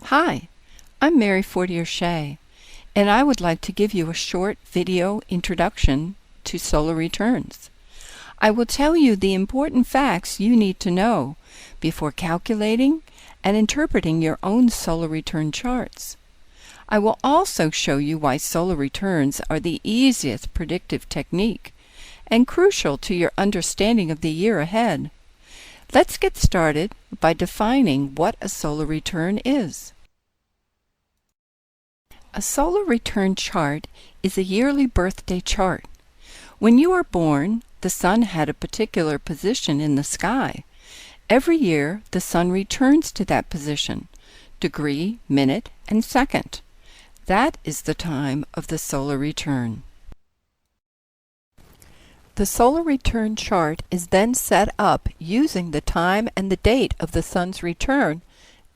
Hi, I'm Mary Fortier Shea, and I would like to give you a short video introduction to solar returns. I will tell you the important facts you need to know before calculating and interpreting your own solar return charts. I will also show you why solar returns are the easiest predictive technique and crucial to your understanding of the year ahead. Let's get started by defining what a solar return is. A solar return chart is a yearly birthday chart. When you are born, the sun had a particular position in the sky. Every year, the sun returns to that position, degree, minute, and second. That is the time of the solar return. The solar return chart is then set up using the time and the date of the sun's return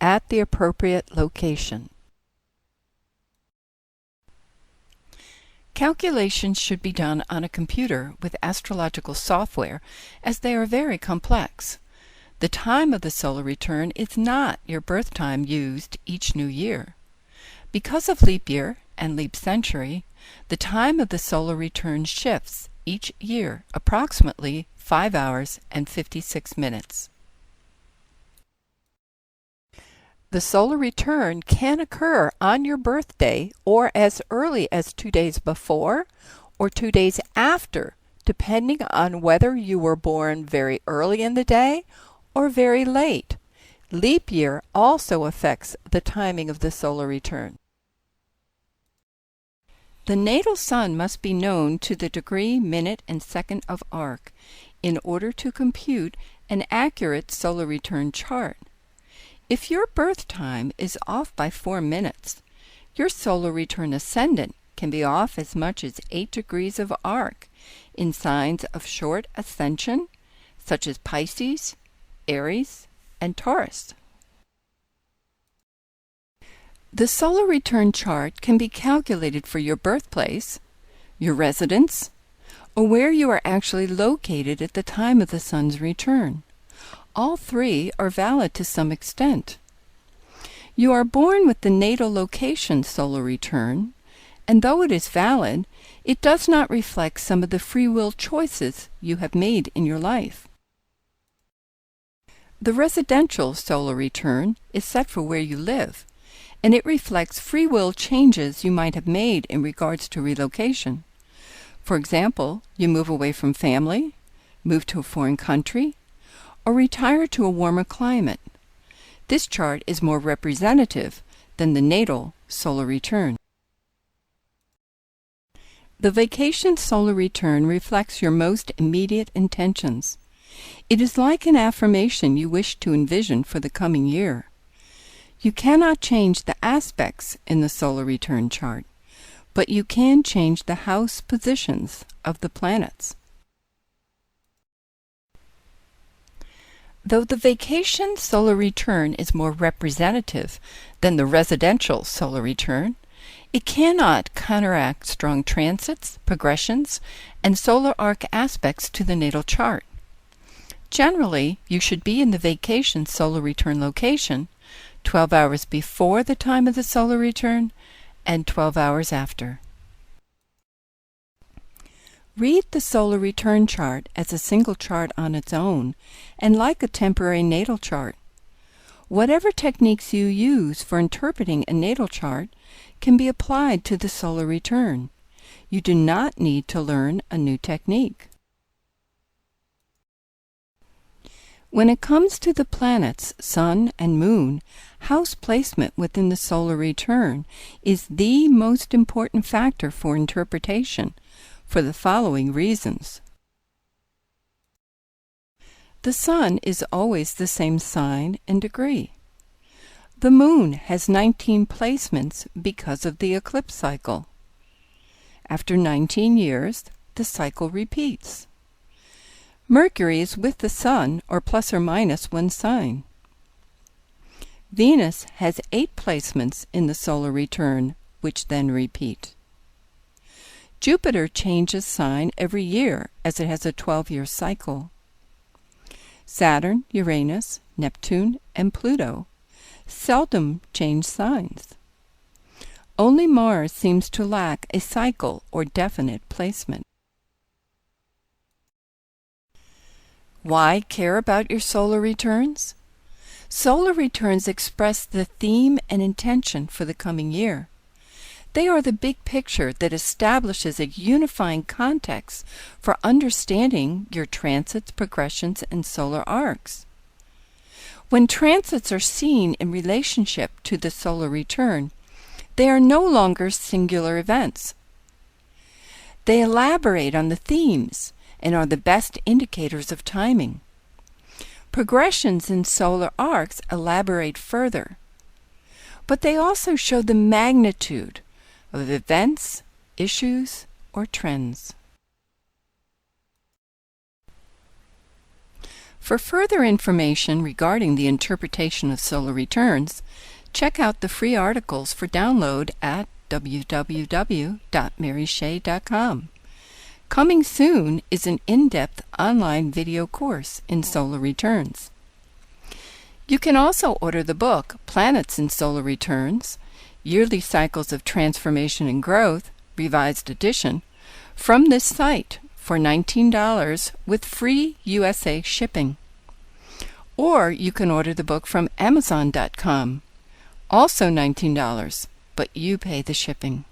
at the appropriate location. Calculations should be done on a computer with astrological software, as they are very complex. The time of the solar return is not your birth time used each new year. Because of leap year and leap century, the time of the solar return shifts each year approximately 5 hours and 56 minutes. The solar return can occur on your birthday or as early as 2 days before or 2 days after, depending on whether you were born very early in the day or very late. Leap year also affects the timing of the solar return. The natal sun must be known to the degree, minute, and second of arc in order to compute an accurate solar return chart. If your birth time is off by 4 minutes, your solar return ascendant can be off as much as 8 degrees of arc in signs of short ascension, such as Pisces, Aries, and Taurus. The solar return chart can be calculated for your birthplace, your residence, or where you are actually located at the time of the sun's return. All three are valid to some extent. You are born with the natal location solar return, and though it is valid, it does not reflect some of the free will choices you have made in your life. The residential solar return is set for where you live, and it reflects free will changes you might have made in regards to relocation. For example, you move away from family, move to a foreign country, or retire to a warmer climate. This chart is more representative than the natal solar return. The vacation solar return reflects your most immediate intentions. It is like an affirmation you wish to envision for the coming year. You cannot change the aspects in the solar return chart, but you can change the house positions of the planets. Though the vacation solar return is more representative than the residential solar return, it cannot counteract strong transits, progressions, and solar arc aspects to the natal chart. Generally, you should be in the vacation solar return location 12 hours before the time of the solar return and 12 hours after. Read the solar return chart as a single chart on its own and like a temporary natal chart. Whatever techniques you use for interpreting a natal chart can be applied to the solar return. You do not need to learn a new technique. When it comes to the planets, sun and moon, house placement within the solar return is the most important factor for interpretation, for the following reasons. The sun is always the same sign and degree. The moon has 19 placements because of the eclipse cycle. After 19 years, the cycle repeats. Mercury is with the sun, or plus or minus 1 sign. Venus has 8 placements in the solar return, which then repeat. Jupiter changes sign every year as it has a 12-year cycle. Saturn, Uranus, Neptune, and Pluto seldom change signs. Only Mars seems to lack a cycle or definite placement. Why care about your solar returns? Solar returns express the theme and intention for the coming year. They are the big picture that establishes a unifying context for understanding your transits, progressions, and solar arcs. When transits are seen in relationship to the solar return, they are no longer singular events. They elaborate on the themes and are the best indicators of timing. Progressions in solar arcs elaborate further, but they also show the magnitude of events, issues, or trends. For further information regarding the interpretation of solar returns, check out the free articles for download at www.maryshea.com. Coming soon is an in-depth online video course in solar returns. You can also order the book Planets in Solar Returns, Yearly Cycles of Transformation and Growth, Revised Edition, from this site for $19 with free USA shipping. Or you can order the book from Amazon.com, also $19, but you pay the shipping.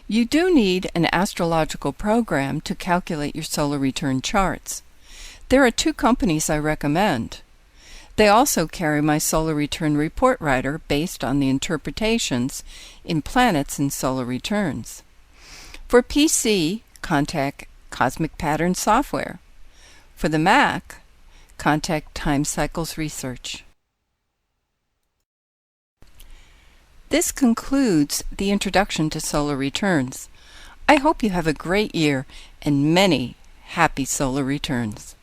You do need an astrological program to calculate your solar return charts. There are 2 companies I recommend. They also carry my solar return report writer based on the interpretations in Planets and Solar Returns. For PC, contact Cosmic Pattern Software. For the Mac, contact Time Cycles Research. This concludes the introduction to solar returns. I hope you have a great year and many happy solar returns.